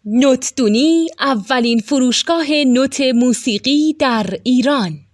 نوتدونی اولین فروشگاه نوت موسیقی در ایران.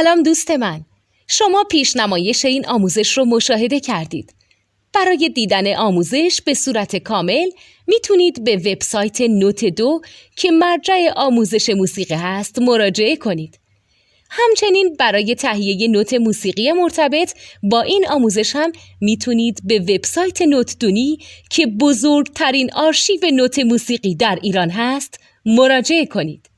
سلام دوست من، شما پیشنمایش این آموزش رو مشاهده کردید. برای دیدن آموزش به صورت کامل میتونید به وبسایت نوت2 که مرجع آموزش موسیقی هست مراجعه کنید. همچنین برای تهیه نوت موسیقی مرتبط با این آموزش هم میتونید به وبسایت نوتدونی که بزرگترین آرشیو نوت موسیقی در ایران هست مراجعه کنید.